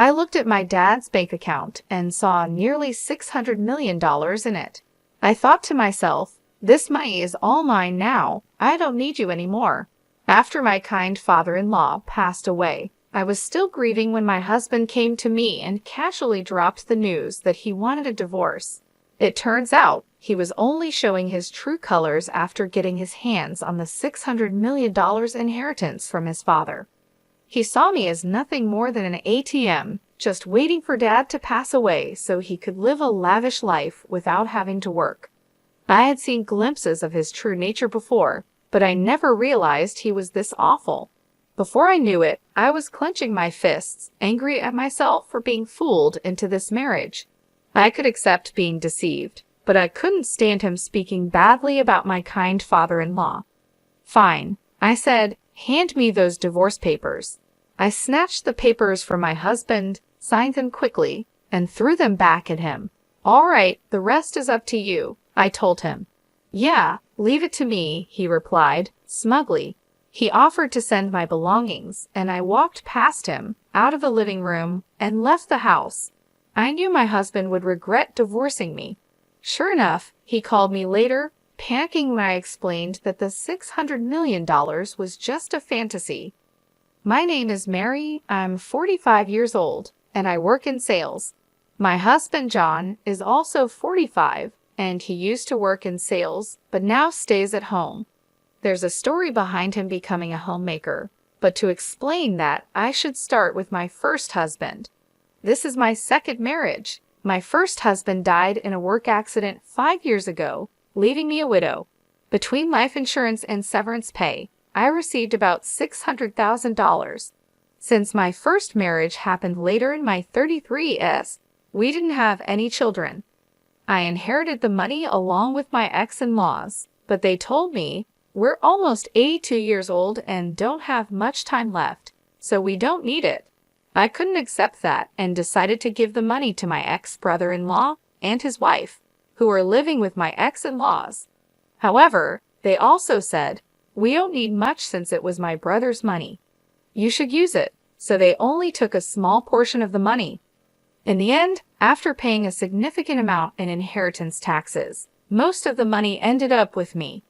I looked at my dad's bank account and saw nearly $600 million in it. I thought to myself, this money is all mine now. I don't need you anymore. After my kind father-in-law passed away, I was still grieving when my husband came to me and casually dropped the news that he wanted a divorce. It turns out he was only showing his true colors after getting his hands on the $600 million inheritance from his father. He saw me as nothing more than an ATM, just waiting for Dad to pass away so he could live a lavish life without having to work. I had seen glimpses of his true nature before, but I never realized he was this awful. Before I knew it, I was clenching my fists, angry at myself for being fooled into this marriage. I could accept being deceived, but I couldn't stand him speaking badly about my kind father-in-law. Fine, I said, hand me those divorce papers. I snatched the papers from my husband, signed them quickly, and threw them back at him. All right, the rest is up to you, I told him. Yeah, leave it to me, he replied, smugly. He offered to send my belongings, and I walked past him, out of the living room, and left the house. I knew my husband would regret divorcing me. Sure enough, he called me later, panicking when I explained that the $600 million was just a fantasy. My name is Mary, I'm 45 years old, and I work in sales. My husband, John, is also 45, and he used to work in sales, but now stays at home. There's a story behind him becoming a homemaker, but to explain that, I should start with my first husband. This is my second marriage. My first husband died in a work accident 5 years ago, leaving me a widow. Between life insurance and severance pay, I received about $600,000. Since my first marriage happened later in my 33s, we didn't have any children. I inherited the money along with my ex-in-laws, but they told me, we're almost 82 years old and don't have much time left, so we don't need it. I couldn't accept that and decided to give the money to my ex-brother-in-law and his wife, who were living with my ex-in-laws. However, they also said, we don't need much since it was my brother's money. You should use it, so they only took a small portion of the money. In the end, after paying a significant amount in inheritance taxes, most of the money ended up with me.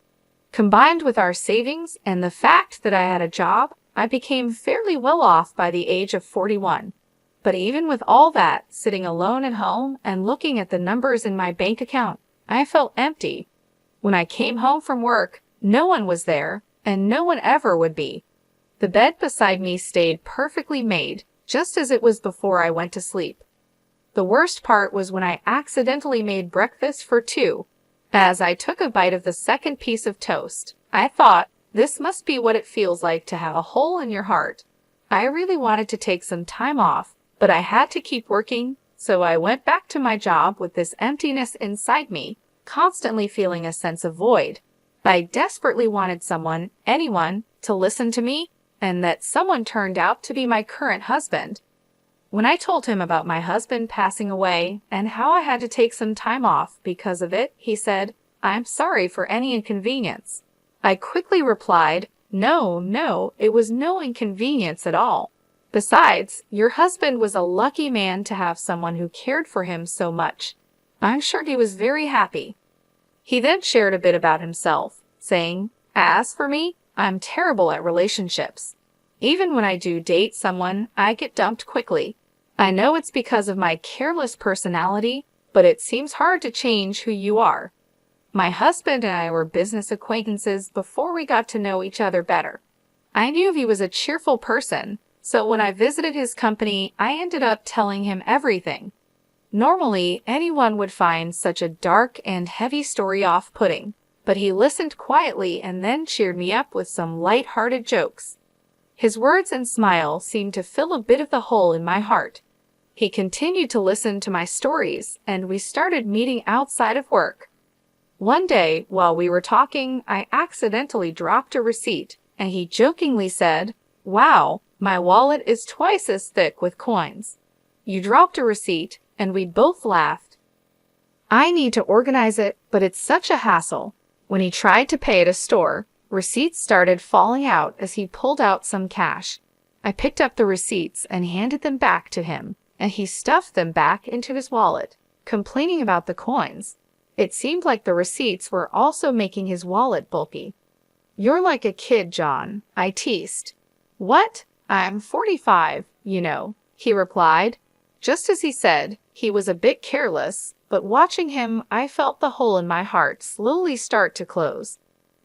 Combined with our savings and the fact that I had a job, I became fairly well off by the age of 41. But even with all that, sitting alone at home and looking at the numbers in my bank account, I felt empty. When I came home from work, no one was there, and no one ever would be. The bed beside me stayed perfectly made, just as it was before I went to sleep. The worst part was when I accidentally made breakfast for two. As I took a bite of the second piece of toast, I thought, this must be what it feels like to have a hole in your heart. I really wanted to take some time off, but I had to keep working, so I went back to my job with this emptiness inside me, constantly feeling a sense of void. I desperately wanted someone, anyone, to listen to me, and that someone turned out to be my current husband. When I told him about my husband passing away and how I had to take some time off because of it, he said, I'm sorry for any inconvenience. I quickly replied, No, it was no inconvenience at all. Besides, your husband was a lucky man to have someone who cared for him so much. I'm sure he was very happy. He then shared a bit about himself, saying, as for me, I'm terrible at relationships. Even when I do date someone, I get dumped quickly. I know it's because of my careless personality, but it seems hard to change who you are. My husband and I were business acquaintances before we got to know each other better. I knew he was a cheerful person, so when I visited his company, I ended up telling him everything. Normally, anyone would find such a dark and heavy story off-putting, but he listened quietly and then cheered me up with some light-hearted jokes. His words and smile seemed to fill a bit of the hole in my heart. He continued to listen to my stories, and we started meeting outside of work. One day, while we were talking, I accidentally dropped a receipt, and he jokingly said, Wow, my wallet is twice as thick with coins. You dropped a receipt, and we both laughed. I need to organize it, but it's such a hassle. When he tried to pay at a store, receipts started falling out as he pulled out some cash. I picked up the receipts and handed them back to him, and he stuffed them back into his wallet, complaining about the coins. It seemed like the receipts were also making his wallet bulky. "You're like a kid, John," I teased. "What? I'm 45, you know," he replied. Just as he said, he was a bit careless, but watching him, I felt the hole in my heart slowly start to close.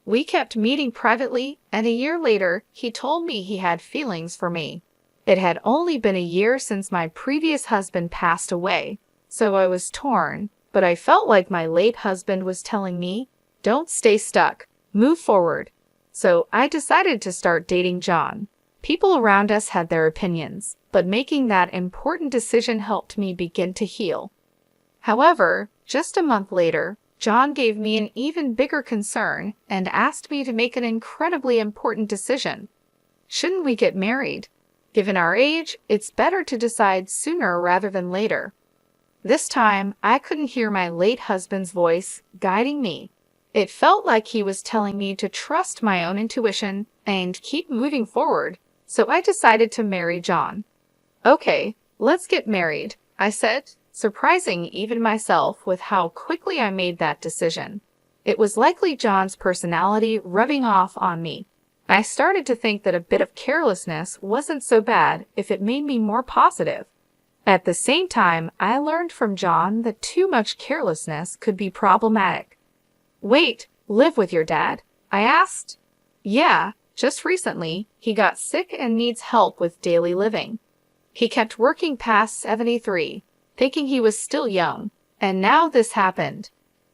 We kept meeting privately, and a year later, he told me he had feelings for me. It had only been a year since my previous husband passed away, so I was torn, but I felt like my late husband was telling me, "Don't stay stuck, move forward." So I decided to start dating John. People around us had their opinions, but making that important decision helped me begin to heal. However, just a month later, John gave me an even bigger concern and asked me to make an incredibly important decision. Shouldn't we get married? Given our age, it's better to decide sooner rather than later. This time, I couldn't hear my late husband's voice guiding me. It felt like he was telling me to trust my own intuition and keep moving forward, so I decided to marry John. "Okay, let's get married," I said, surprising even myself with how quickly I made that decision. It was likely John's personality rubbing off on me. I started to think that a bit of carelessness wasn't so bad if it made me more positive. At the same time, I learned from John that too much carelessness could be problematic. "Wait, live with your dad?" I asked. "Yeah, just recently, he got sick and needs help with daily living. He kept working past 73, thinking he was still young, and now this happened."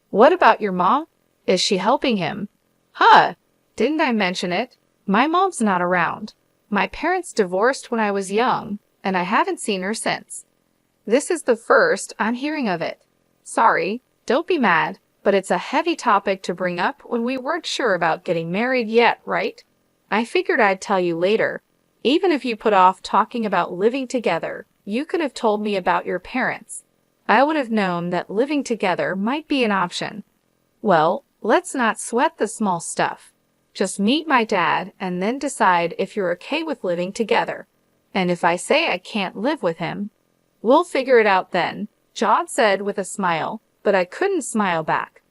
"What about your mom? Is she helping him?" "Huh, didn't I mention it? My mom's not around. My parents divorced when I was young, and I haven't seen her since. This is the first I'm hearing of it. Sorry, don't be mad, but it's a heavy topic to bring up when we weren't sure about getting married yet, right? I figured I'd tell you later. Even if you put off talking about living together, you could have told me about your parents. I would have known that living together might be an option." "Well, let's not sweat the small stuff. Just meet my dad and then decide if you're okay with living together. And if I say I can't live with him, we'll figure it out then," John said with a smile, but I couldn't smile back.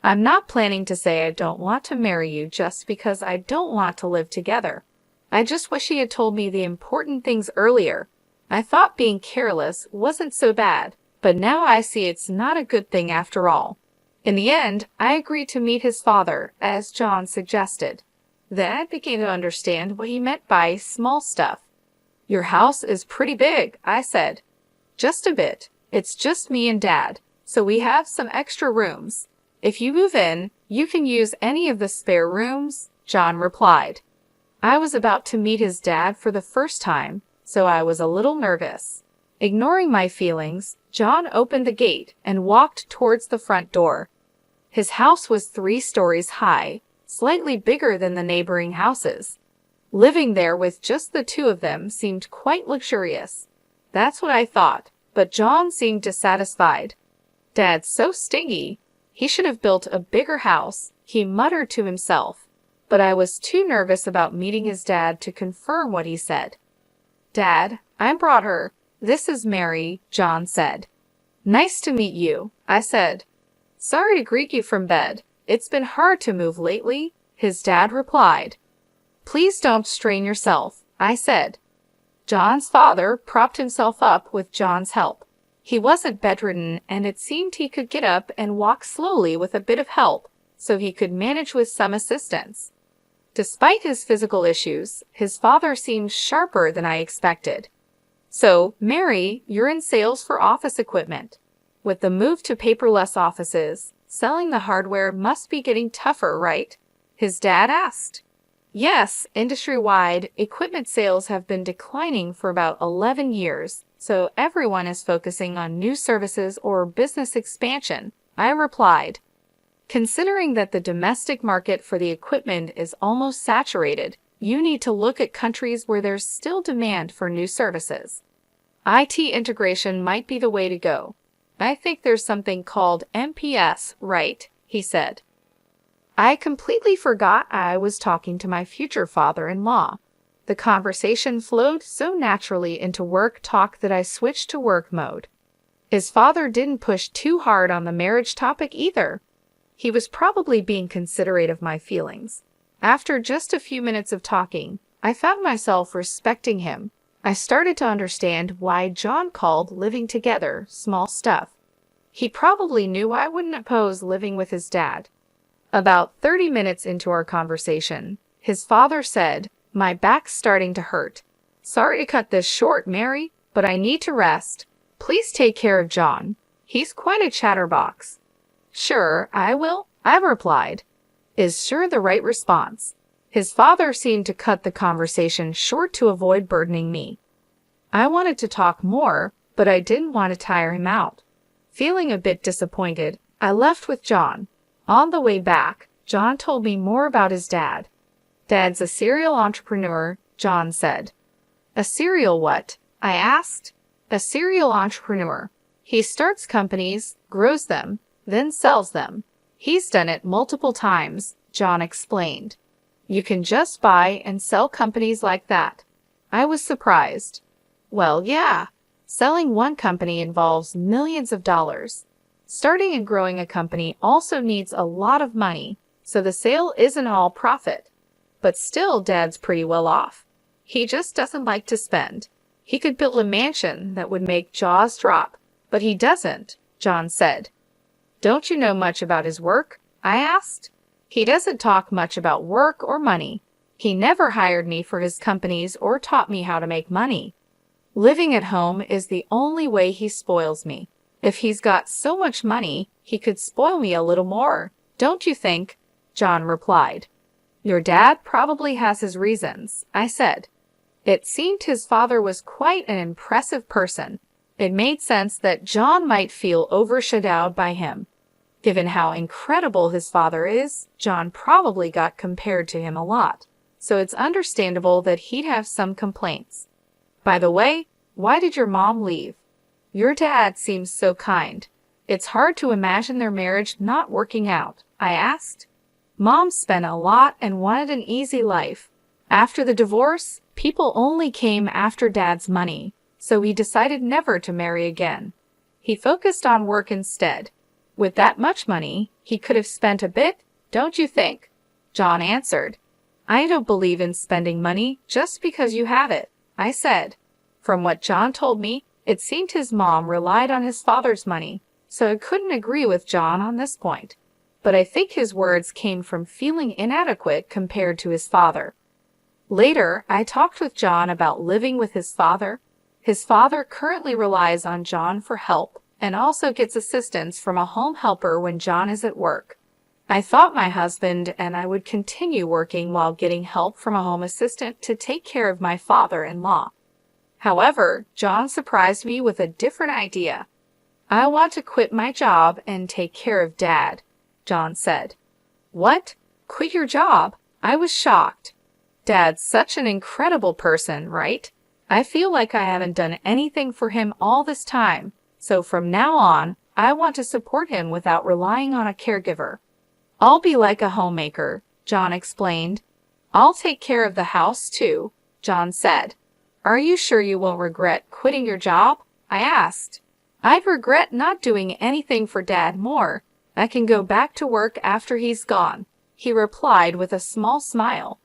"I'm not planning to say I don't want to marry you just because I don't want to live together. I just wish he had told me the important things earlier. I thought being careless wasn't so bad, but now I see it's not a good thing after all." In the end, I agreed to meet his father, as John suggested. Then I began to understand what he meant by small stuff. "Your house is pretty big," I said. "Just a bit. It's just me and Dad, so we have some extra rooms. If you move in, you can use any of the spare rooms," John replied. I was about to meet his dad for the first time, so I was a little nervous. Ignoring my feelings, John opened the gate and walked towards the front door. His house was 3 stories high, slightly bigger than the neighboring houses. Living there with just the 2 of them seemed quite luxurious. That's what I thought, but John seemed dissatisfied. "Dad's so stingy. He should have built a bigger house," he muttered to himself. But I was too nervous about meeting his dad to confirm what he said. "Dad, I brought her. This is Mary," John said. "Nice to meet you," I said. "Sorry to greet you from bed. It's been hard to move lately," his dad replied. "Please don't strain yourself," I said. John's father propped himself up with John's help. He wasn't bedridden, and it seemed he could get up and walk slowly with a bit of help, so he could manage with some assistance. Despite his physical issues, his father seemed sharper than I expected. "So, Mary, you're in sales for office equipment. With the move to paperless offices, selling the hardware must be getting tougher, right?" his dad asked. "Yes, industry-wide, equipment sales have been declining for about 11 years, so everyone is focusing on new services or business expansion," I replied. "Considering that the domestic market for the equipment is almost saturated, you need to look at countries where there's still demand for new services. IT integration might be the way to go. I think there's something called MPS, right?" he said. I completely forgot I was talking to my future father-in-law. The conversation flowed so naturally into work talk that I switched to work mode. His father didn't push too hard on the marriage topic either. He was probably being considerate of my feelings. After just a few minutes of talking, I found myself respecting him. I started to understand why John called living together small stuff. He probably knew I wouldn't oppose living with his dad. About 30 minutes into our conversation, his father said, "My back's starting to hurt. Sorry to cut this short, Mary, but I need to rest. Please take care of John. He's quite a chatterbox." "Sure, I will," I replied. Is sure the right response. His father seemed to cut the conversation short to avoid burdening me. I wanted to talk more, but I didn't want to tire him out. Feeling a bit disappointed, I left with John. On the way back, John told me more about his dad. "Dad's a serial entrepreneur," John said. "A serial what?" I asked. "A serial entrepreneur. He starts companies, grows them, then sells them. He's done it multiple times," John explained. "You can just buy and sell companies like that." I was surprised. Well, yeah. Selling one company involves millions of dollars. Starting and growing a company also needs a lot of money, so the sale isn't all profit. But still, Dad's pretty well off. He just doesn't like to spend. He could build a mansion that would make jaws drop, but he doesn't, John said. "Don't you know much about his work?" I asked. "He doesn't talk much about work or money. He never hired me for his companies or taught me how to make money. Living at home is the only way he spoils me. If he's got so much money, he could spoil me a little more, don't you think?" John replied. "Your dad probably has his reasons," I said. It seemed his father was quite an impressive person. It made sense that John might feel overshadowed by him. Given how incredible his father is, John probably got compared to him a lot, so it's understandable that he'd have some complaints. "By the way, why did your mom leave? Your dad seems so kind. It's hard to imagine their marriage not working out," I asked. "Mom spent a lot and wanted an easy life. After the divorce, people only came after Dad's money, so he decided never to marry again. He focused on work instead. With that much money, he could have spent a bit, don't you think?" John answered. "I don't believe in spending money just because you have it," I said. From what John told me, it seemed his mom relied on his father's money, so I couldn't agree with John on this point. But I think his words came from feeling inadequate compared to his father. Later, I talked with John about living with his father. His father currently relies on John for help and also gets assistance from a home helper when John is at work. I thought my husband and I would continue working while getting help from a home assistant to take care of my father-in-law. However, John surprised me with a different idea. "I want to quit my job and take care of Dad," John said. "What? Quit your job?" I was shocked. "Dad's such an incredible person, right? I feel like I haven't done anything for him all this time, so from now on, I want to support him without relying on a caregiver. I'll be like a homemaker," John explained. "I'll take care of the house too," John said. "Are you sure you won't regret quitting your job?" I asked. "I'd regret not doing anything for Dad more. I can go back to work after he's gone," he replied with a small smile.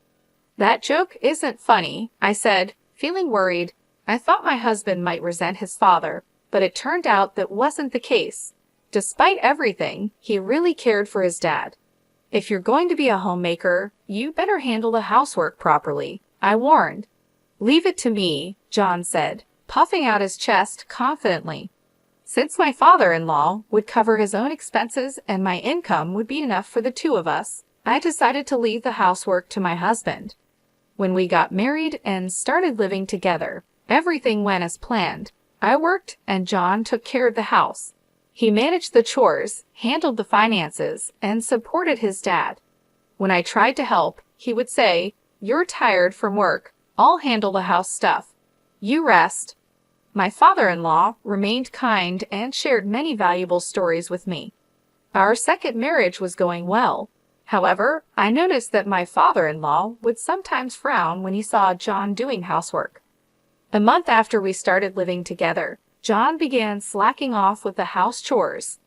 "That joke isn't funny," I said, feeling worried. I thought my husband might resent his father, but it turned out that wasn't the case. Despite everything, he really cared for his dad. "If you're going to be a homemaker, you better handle the housework properly," I warned. "Leave it to me," John said, puffing out his chest confidently. Since my father-in-law would cover his own expenses and my income would be enough for the two of us, I decided to leave the housework to my husband. When we got married and started living together, everything went as planned. I worked and John took care of the house. He managed the chores, handled the finances, and supported his dad. When I tried to help, he would say, "You're tired from work. I'll handle the house stuff. You rest." My father-in-law remained kind and shared many valuable stories with me. Our second marriage was going well. However, I noticed that my father-in-law would sometimes frown when he saw John doing housework. A month after we started living together, John began slacking off with the house chores.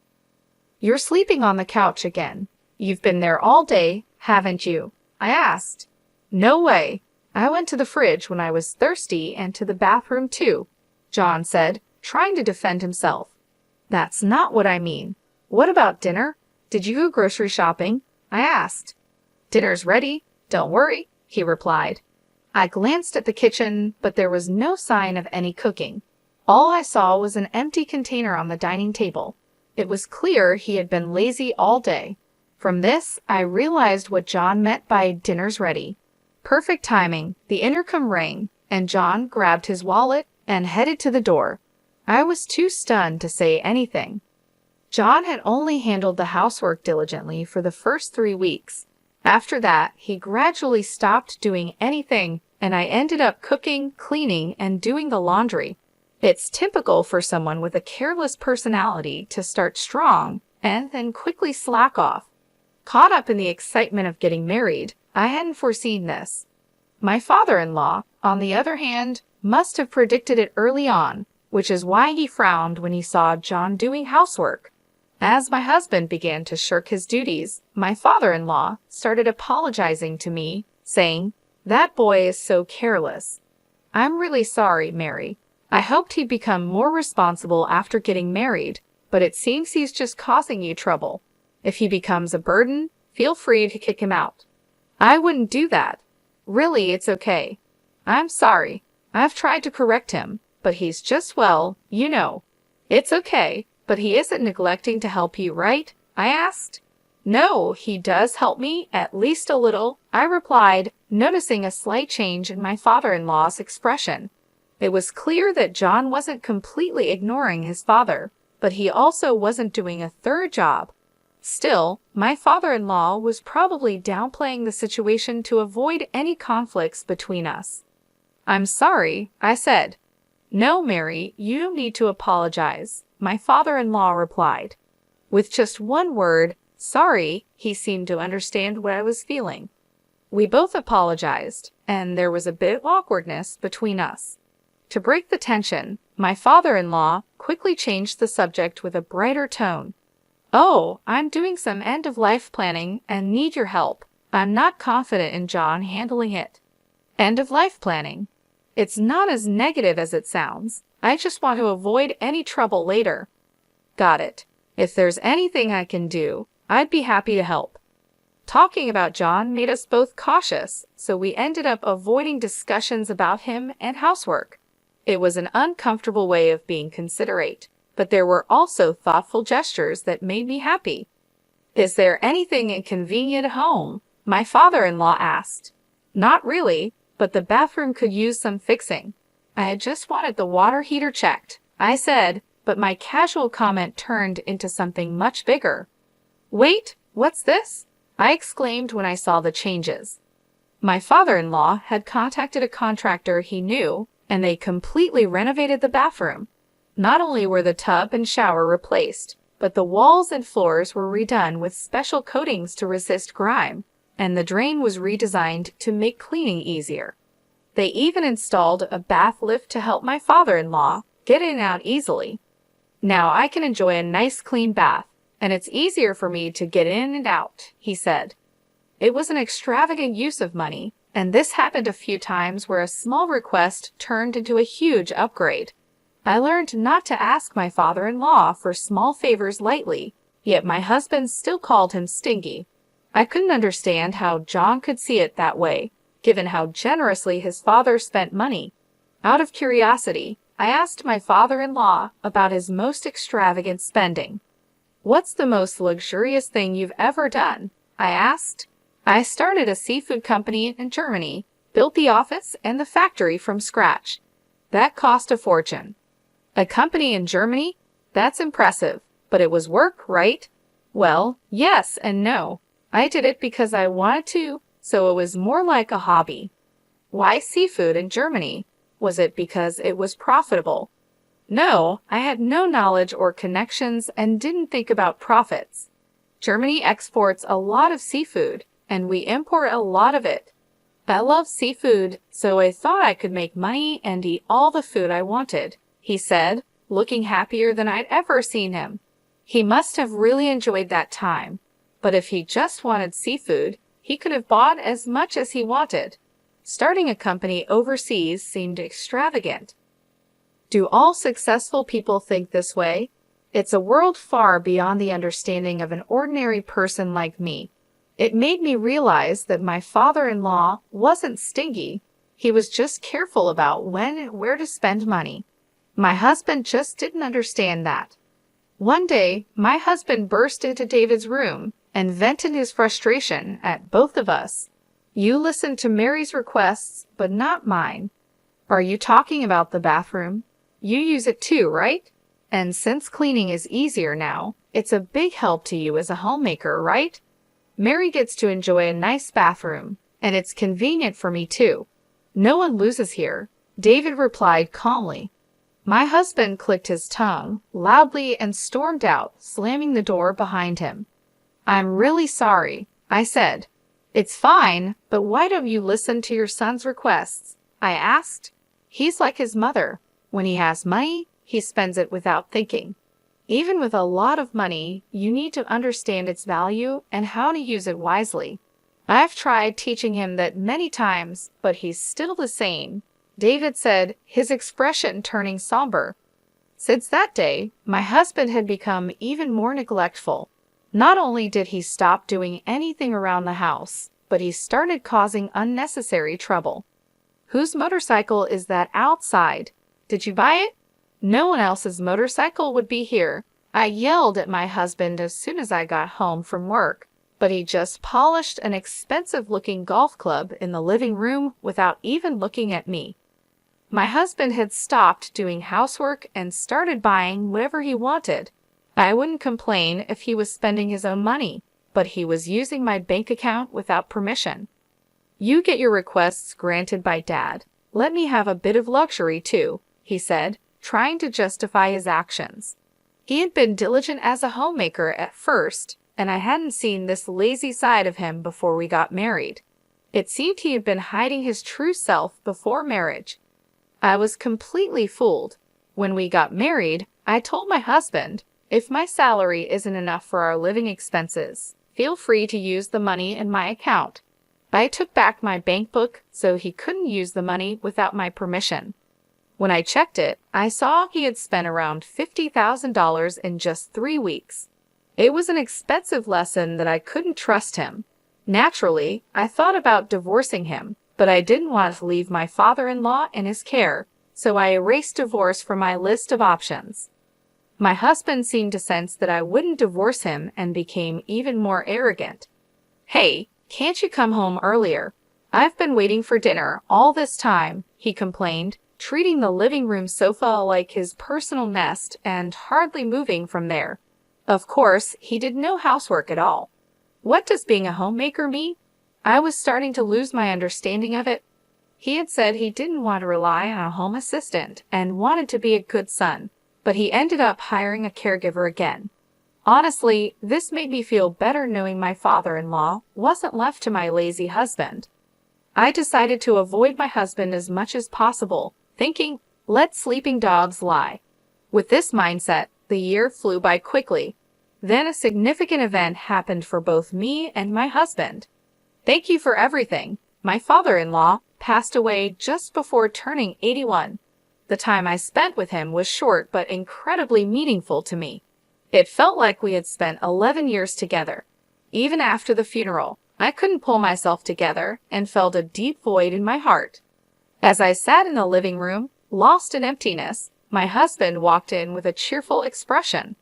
"You're sleeping on the couch again. You've been there all day, haven't you?" I asked. "No way. I went to the fridge when I was thirsty and to the bathroom too," John said, trying to defend himself. "That's not what I mean. What about dinner? Did you go grocery shopping?" I asked. "Dinner's ready. Don't worry," he replied. I glanced at the kitchen, but there was no sign of any cooking. All I saw was an empty container on the dining table. It was clear he had been lazy all day. From this, I realized what John meant by "dinner's ready." Perfect timing. The intercom rang, and John grabbed his wallet and headed to the door. I was too stunned to say anything. John had only handled the housework diligently for the first 3 weeks. After that, he gradually stopped doing anything, and I ended up cooking, cleaning, and doing the laundry. It's typical for someone with a careless personality to start strong and then quickly slack off. Caught up in the excitement of getting married, I hadn't foreseen this. My father-in-law, on the other hand, must have predicted it early on, which is why he frowned when he saw John doing housework. As my husband began to shirk his duties, my father-in-law started apologizing to me, saying, "That boy is so careless." "I'm really sorry, Mary. I hoped he'd become more responsible after getting married, but it seems he's just causing you trouble. If he becomes a burden, feel free to kick him out." "I wouldn't do that. Really, it's okay. I'm sorry. I've tried to correct him, but he's just, well, you know." "It's okay, but he isn't neglecting to help you, right?" I asked. "No, he does help me, at least a little," I replied, noticing a slight change in my father-in-law's expression. It was clear that John wasn't completely ignoring his father, but he also wasn't doing a third job. Still, my father-in-law was probably downplaying the situation to avoid any conflicts between us. "I'm sorry," I said. "No, Mary, you don't need to apologize," my father-in-law replied. With just one word, sorry, he seemed to understand what I was feeling. We both apologized, and there was a bit of awkwardness between us. To break the tension, my father-in-law quickly changed the subject with a brighter tone. "Oh, I'm doing some end-of-life planning and need your help. I'm not confident in John handling it." "End-of-life planning? It's not as negative as it sounds. I just want to avoid any trouble later." "Got it. If there's anything I can do, I'd be happy to help." Talking about John made us both cautious, so we ended up avoiding discussions about him and housework. It was an uncomfortable way of being considerate, but there were also thoughtful gestures that made me happy. "Is there anything inconvenient at home?" my father-in-law asked. "Not really, but the bathroom could use some fixing." I had just wanted the water heater checked, I said, but my casual comment turned into something much bigger. "Wait, what's this?" I exclaimed when I saw the changes. My father-in-law had contacted a contractor he knew, and they completely renovated the bathroom. Not only were the tub and shower replaced, but the walls and floors were redone with special coatings to resist grime, and the drain was redesigned to make cleaning easier. They even installed a bath lift to help my father-in-law get in and out easily. "Now I can enjoy a nice clean bath, and it's easier for me to get in and out," he said. It was an extravagant use of money, and this happened a few times where a small request turned into a huge upgrade. I learned not to ask my father-in-law for small favors lightly, yet my husband still called him stingy. I couldn't understand how John could see it that way, given how generously his father spent money. Out of curiosity, I asked my father-in-law about his most extravagant spending. "What's the most luxurious thing you've ever done?" I asked. "I started a seafood company in Germany, built the office and the factory from scratch. That cost a fortune." "A company in Germany? That's impressive, but it was work, right?" "Well, yes and no. I did it because I wanted to, so it was more like a hobby." "Why seafood in Germany? Was it because it was profitable?" "No, I had no knowledge or connections and didn't think about profits. Germany exports a lot of seafood, and we import a lot of it. I love seafood, so I thought I could make money and eat all the food I wanted," he said, looking happier than I'd ever seen him. He must have really enjoyed that time, but if he just wanted seafood, he could have bought as much as he wanted. Starting a company overseas seemed extravagant. Do all successful people think this way? It's a world far beyond the understanding of an ordinary person like me. It made me realize that my father-in-law wasn't stingy. He was just careful about when and where to spend money. My husband just didn't understand that. One day, my husband burst into David's room and vented his frustration at both of us. "You listened to Mary's requests, but not mine. Are you talking about the bathroom? You use it too, right? And since cleaning is easier now, it's a big help to you as a homemaker, right? Mary gets to enjoy a nice bathroom, and it's convenient for me too. No one loses here," David replied calmly. My husband clicked his tongue loudly and stormed out, slamming the door behind him. "I'm really sorry," I said. "It's fine, but why don't you listen to your son's requests?" I asked. "He's like his mother. When he has money, he spends it without thinking. Even with a lot of money, you need to understand its value and how to use it wisely. I've tried teaching him that many times, but he's still the same," David said, his expression turning somber. Since that day, my husband had become even more neglectful. Not only did he stop doing anything around the house, but he started causing unnecessary trouble. "Whose motorcycle is that outside? Did you buy it? No one else's motorcycle would be here," I yelled at my husband as soon as I got home from work, but he just polished an expensive-looking golf club in the living room without even looking at me. My husband had stopped doing housework and started buying whatever he wanted. I wouldn't complain if he was spending his own money, but he was using my bank account without permission. "You get your requests granted by Dad. Let me have a bit of luxury too," he said, trying to justify his actions. He had been diligent as a homemaker at first, and I hadn't seen this lazy side of him before we got married. It seemed he had been hiding his true self before marriage. I was completely fooled. When we got married, I told my husband, "If my salary isn't enough for our living expenses, feel free to use the money in my account." I took back my bank book so he couldn't use the money without my permission. When I checked it, I saw he had spent around $50,000 in just 3 weeks. It was an expensive lesson that I couldn't trust him. Naturally, I thought about divorcing him, but I didn't want to leave my father-in-law in his care, so I erased divorce from my list of options. My husband seemed to sense that I wouldn't divorce him and became even more arrogant. "Hey, can't you come home earlier? I've been waiting for dinner all this time," he complained, treating the living room sofa like his personal nest and hardly moving from there. Of course, he did no housework at all. What does being a homemaker mean? I was starting to lose my understanding of it. He had said he didn't want to rely on a home assistant and wanted to be a good son, but he ended up hiring a caregiver again. Honestly, this made me feel better knowing my father-in-law wasn't left to my lazy husband. I decided to avoid my husband as much as possible, thinking, "Let sleeping dogs lie." With this mindset, the year flew by quickly. Then a significant event happened for both me and my husband. Thank you for everything. My father-in-law passed away just before turning 81. The time I spent with him was short but incredibly meaningful to me. It felt like we had spent 11 years together. Even after the funeral, I couldn't pull myself together and felt a deep void in my heart. As I sat in the living room, lost in emptiness, my husband walked in with a cheerful expression.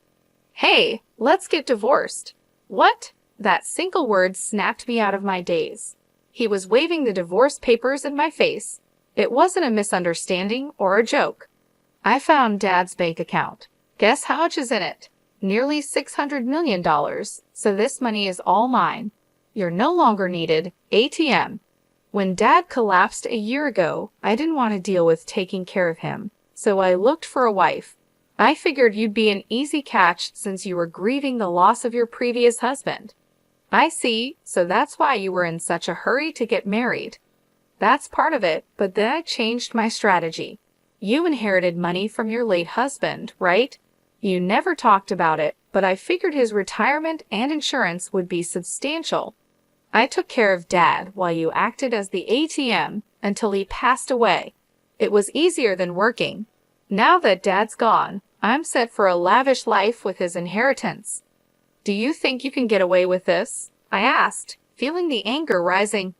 "Hey, let's get divorced." "What?" That single word snapped me out of my daze. He was waving the divorce papers in my face. It wasn't a misunderstanding or a joke. I found Dad's bank account. Guess how much is in it? Nearly $600 million, so this money is all mine. You're no longer needed, ATM. When Dad collapsed a year ago, I didn't want to deal with taking care of him, so I looked for a wife. I figured you'd be an easy catch since you were grieving the loss of your previous husband. I see, so that's why you were in such a hurry to get married. That's part of it, but then I changed my strategy. You inherited money from your late husband, right? You never talked about it, but I figured his retirement and insurance would be substantial. I took care of Dad while you acted as the ATM until he passed away. It was easier than working. Now that Dad's gone, I'm set for a lavish life with his inheritance. Do you think you can get away with this? I asked, feeling the anger rising.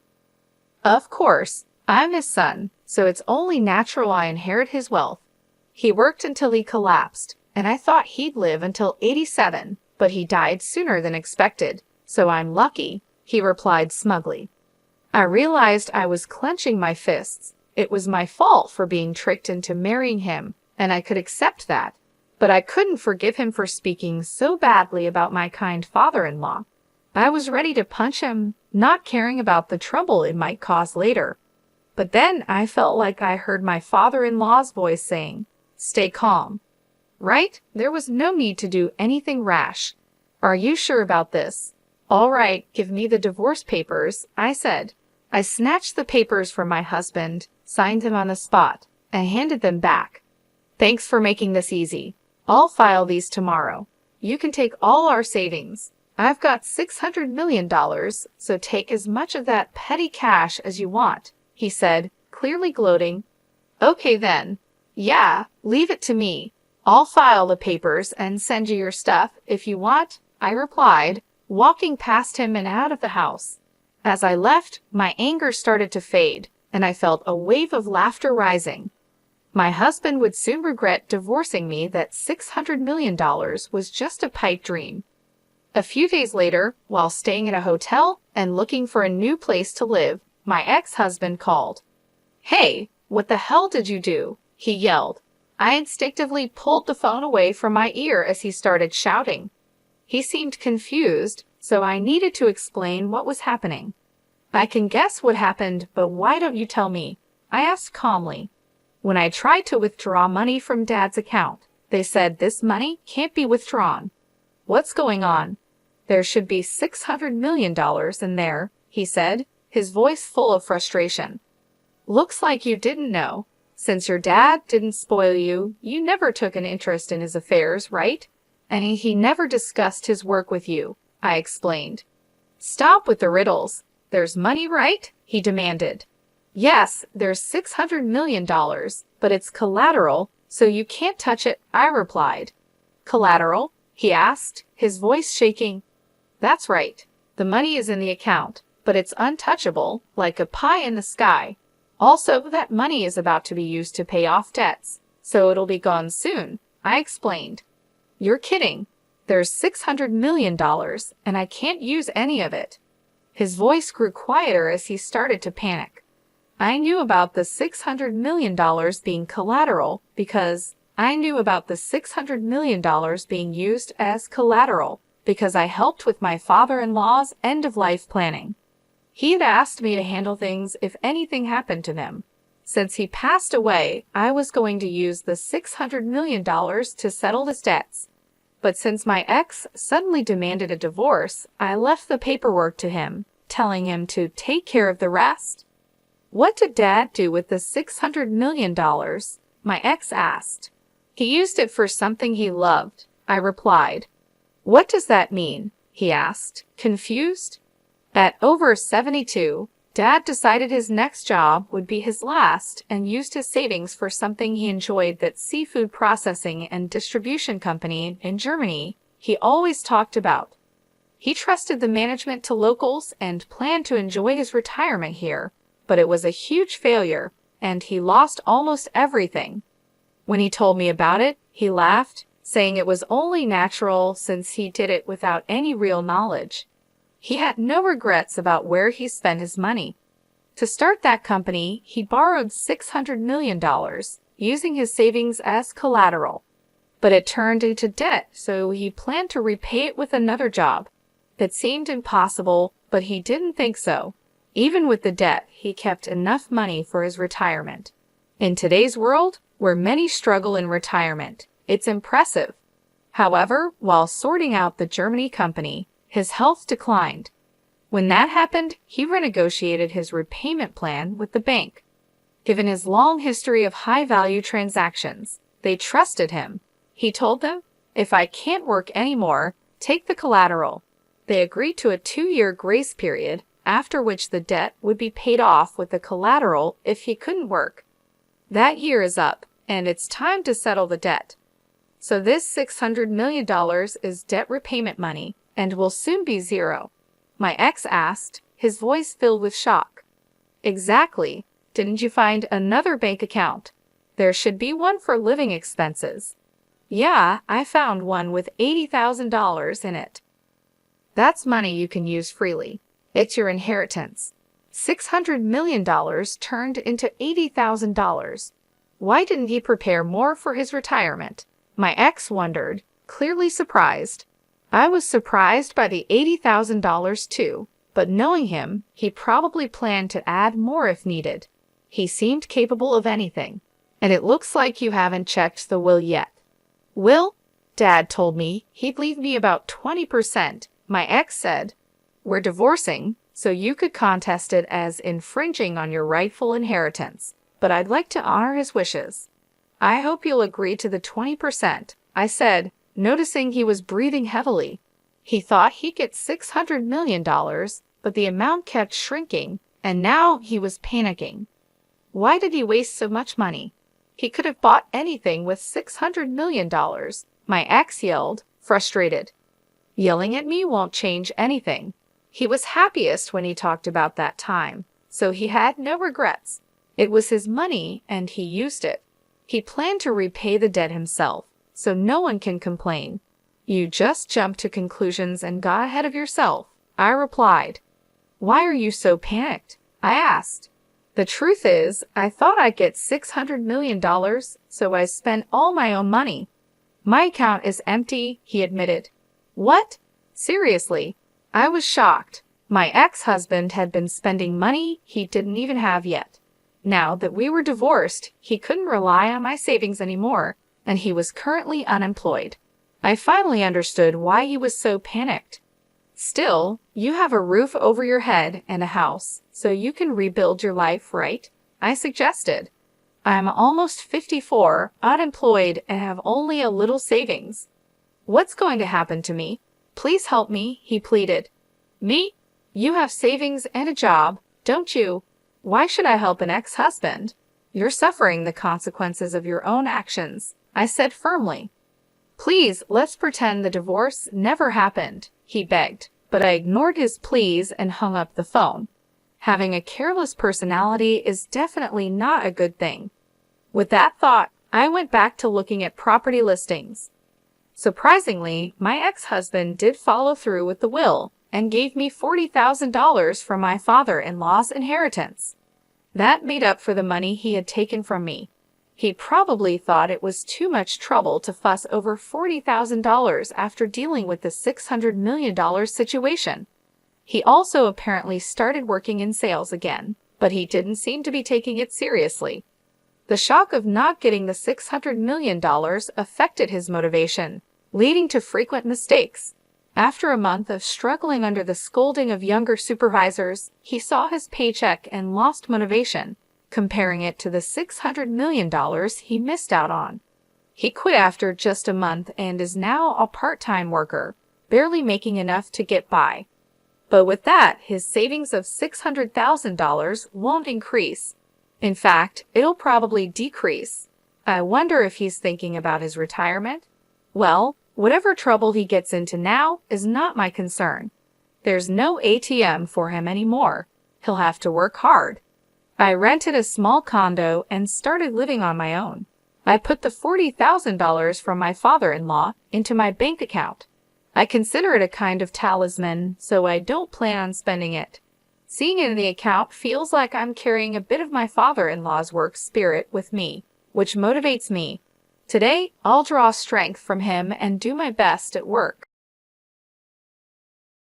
Of course, I'm his son, so it's only natural I inherit his wealth. He worked until he collapsed, and I thought he'd live until 87, but he died sooner than expected, so I'm lucky, he replied smugly. I realized I was clenching my fists. It was my fault for being tricked into marrying him, and I could accept that. But I couldn't forgive him for speaking so badly about my kind father-in-law. I was ready to punch him, not caring about the trouble it might cause later. But then I felt like I heard my father-in-law's voice saying, "Stay calm." Right? There was no need to do anything rash. Are you sure about this? All right, give me the divorce papers, I said. I snatched the papers from my husband, signed them on the spot, and handed them back. Thanks for making this easy. I'll file these tomorrow. You can take all our savings. I've got $600 million, so take as much of that petty cash as you want, he said, clearly gloating. Okay then. Yeah, leave it to me. I'll file the papers and send you your stuff if you want, I replied, walking past him and out of the house. As I left, my anger started to fade, and I felt a wave of laughter rising. My husband would soon regret divorcing me. That $600 million was just a pipe dream. A few days later, while staying in a hotel and looking for a new place to live, my ex-husband called. Hey, what the hell did you do? He yelled. I instinctively pulled the phone away from my ear as he started shouting. He seemed confused, so I needed to explain what was happening. I can guess what happened, but why don't you tell me? I asked calmly. When I tried to withdraw money from Dad's account, they said this money can't be withdrawn. What's going on? There should be $600 million in there, he said, his voice full of frustration. Looks like you didn't know. Since your dad didn't spoil you, you never took an interest in his affairs, right? And he never discussed his work with you, I explained. Stop with the riddles. There's money, right? He demanded. Yes, there's $600 million, but it's collateral, so you can't touch it, I replied. Collateral? He asked, his voice shaking. That's right. The money is in the account, but it's untouchable, like a pie in the sky. Also, that money is about to be used to pay off debts, so it'll be gone soon, I explained. You're kidding. There's $600 million, and I can't use any of it. His voice grew quieter as he started to panic. I knew about the $600 million being collateral because I knew about the $600 million being used as collateral because I helped with my father-in-law's end-of-life planning. He had asked me to handle things if anything happened to them. Since he passed away, I was going to use the $600 million to settle his debts. But since my ex suddenly demanded a divorce, I left the paperwork to him, telling him to take care of the rest. What did Dad do with the $600 million? My ex asked. He used it for something he loved, I replied. What does that mean? He asked, confused. At over 72, Dad decided his next job would be his last and used his savings for something he enjoyed, that seafood processing and distribution company in Germany he always talked about. He trusted the management to locals and planned to enjoy his retirement here, but it was a huge failure, and he lost almost everything. When he told me about it, he laughed, saying it was only natural since he did it without any real knowledge. He had no regrets about where he spent his money. To start that company, he borrowed $600 million, using his savings as collateral. But it turned into debt, so he planned to repay it with another job. It seemed impossible, but he didn't think so. Even with the debt, he kept enough money for his retirement. In today's world, where many struggle in retirement, It's impressive. However, while sorting out the Germany company, his health declined. When that happened, he renegotiated his repayment plan with the bank. Given his long history of high-value transactions, they trusted him. He told them, "If I can't work anymore, take the collateral." They agreed to a 2-year grace period, after which the debt would be paid off with the collateral if he couldn't work. That year is up, and it's time to settle the debt. So this $600 million is debt repayment money, and will soon be zero. My ex asked, his voice filled with shock. Exactly. Didn't you find another bank account? There should be one for living expenses. Yeah, I found one with $80,000 in it. That's money you can use freely. It's your inheritance. $600 million turned into $80,000. Why didn't he prepare more for his retirement? My ex wondered, clearly surprised. I was surprised by the $80,000 too, but knowing him, he probably planned to add more if needed. He seemed capable of anything. And it looks like you haven't checked the will yet. Will? Dad told me he'd leave me about 20%. My ex said, "We're divorcing, so you could contest it as infringing on your rightful inheritance, but I'd like to honor his wishes." "I hope you'll agree to the 20%, I said, noticing he was breathing heavily. He thought he'd get $600 million, but the amount kept shrinking, and now he was panicking. Why did he waste so much money? He could have bought anything with $600 million, my ex yelled, frustrated. Yelling at me won't change anything. He was happiest when he talked about that time, so he had no regrets. It was his money, and he used it. He planned to repay the debt himself, so no one can complain. You just jumped to conclusions and got ahead of yourself, I replied. Why are you so panicked? I asked. The truth is, I thought I'd get $600 million, so I spent all my own money. My account is empty, he admitted. What? Seriously? I was shocked. My ex-husband had been spending money he didn't even have yet. Now that we were divorced, he couldn't rely on my savings anymore, and he was currently unemployed. I finally understood why he was so panicked. Still, you have a roof over your head and a house, so you can rebuild your life, right? I suggested. I'm almost 54, unemployed, and have only a little savings. What's going to happen to me? Please help me, he pleaded. Me? You have savings and a job, don't you? Why should I help an ex-husband? You're suffering the consequences of your own actions, I said firmly. Please, let's pretend the divorce never happened, he begged, but I ignored his pleas and hung up the phone. Having a careless personality is definitely not a good thing. With that thought, I went back to looking at property listings. Surprisingly, my ex-husband did follow through with the will and gave me $40,000 from my father-in-law's inheritance. That made up for the money he had taken from me. He probably thought it was too much trouble to fuss over $40,000 after dealing with the $600 million situation. He also apparently started working in sales again, but he didn't seem to be taking it seriously. The shock of not getting the $600 million affected his motivation, leading to frequent mistakes. After a month of struggling under the scolding of younger supervisors, he saw his paycheck and lost motivation, comparing it to the $600 million he missed out on. He quit after just a month and is now a part-time worker, barely making enough to get by. But with that, his savings of $600,000 won't increase. In fact, it'll probably decrease. I wonder if he's thinking about his retirement? Well, whatever trouble he gets into now is not my concern. There's no ATM for him anymore. He'll have to work hard. I rented a small condo and started living on my own. I put the $40,000 from my father-in-law into my bank account. I consider it a kind of talisman, so I don't plan on spending it. Seeing it in the account feels like I'm carrying a bit of my father-in-law's work spirit with me, which motivates me. Today, I'll draw strength from him and do my best at work.